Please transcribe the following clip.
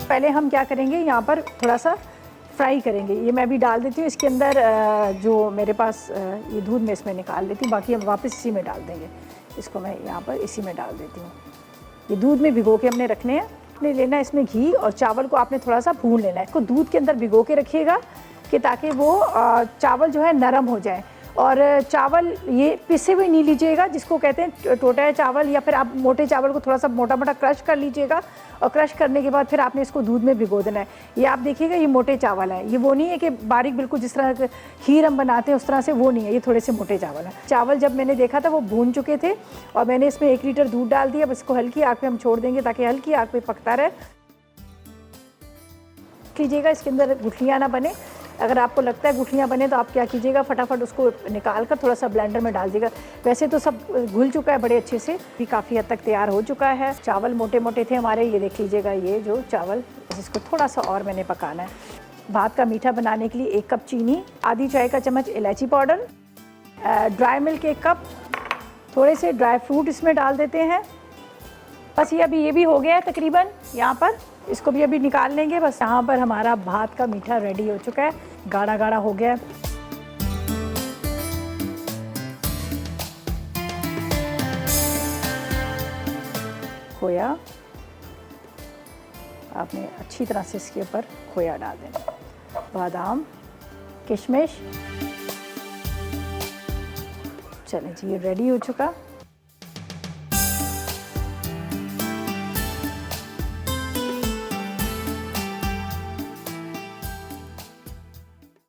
पहले हम क्या करेंगे, यहाँ पर थोड़ा सा फ्राई करेंगे। ये मैं अभी डाल देती हूँ इसके अंदर, जो मेरे पास ये दूध में इसमें निकाल देती हूँ, बाकी हम वापस इसी में डाल देंगे। इसको मैं यहाँ पर इसी में डाल देती हूँ। ये दूध में भिगो के हमने रखने हैं। आपने लेना है इसमें घी, और चावल को आपने थोड़ा सा भून लेना है। इसको दूध के अंदर भिगो के रखिएगा कि ताकि वो चावल जो है नरम हो जाए। और चावल ये पिसे हुए नहीं लीजिएगा, जिसको कहते हैं टोटा चावल, या फिर आप मोटे चावल को थोड़ा सा मोटा मोटा क्रश कर लीजिएगा, और क्रश करने के बाद फिर आपने इसको दूध में भिगो देना है। ये आप देखिएगा, ये मोटे चावल हैं, ये वो नहीं है कि बारीक बिल्कुल जिस तरह खीर हम बनाते हैं उस तरह से, वो नहीं है, ये थोड़े से मोटे चावल हैं। चावल जब मैंने देखा था वो भून चुके थे, और मैंने इसमें 1 लीटर दूध डाल दिया। अब इसको हल्की आग पे हम छोड़ देंगे ताकि हल्की आग पे पकता रहे। कीजिएगा इसके अंदर गुठलियाँ ना बने। अगर आपको लगता है गुठलियाँ बने तो आप क्या कीजिएगा, फटाफट उसको निकाल कर थोड़ा सा ब्लेंडर में डाल दीजिएगा। वैसे तो सब घुल चुका है बड़े अच्छे से, भी काफ़ी हद तक तैयार हो चुका है। चावल मोटे मोटे थे हमारे, ये देख लीजिएगा, ये जो चावल, इसको थोड़ा सा और मैंने पकाना है। भात का मीठा बनाने के लिए 1 कप चीनी, आधी चाय का चम्मच इलायची पाउडर, ड्राई मिल्क 1 कप, थोड़े से ड्राई फ्रूट इसमें डाल देते हैं। बस ये अभी ये भी हो गया है तकरीबन यहाँ पर, इसको भी अभी निकाल लेंगे। बस यहाँ पर हमारा भात का मीठा रेडी हो चुका है, गाढ़ा गाढ़ा हो गया है। खोया आपने अच्छी तरह से इसके ऊपर खोया डाल देना, बादाम, किशमिश। चलें जी, ये रेडी हो चुका।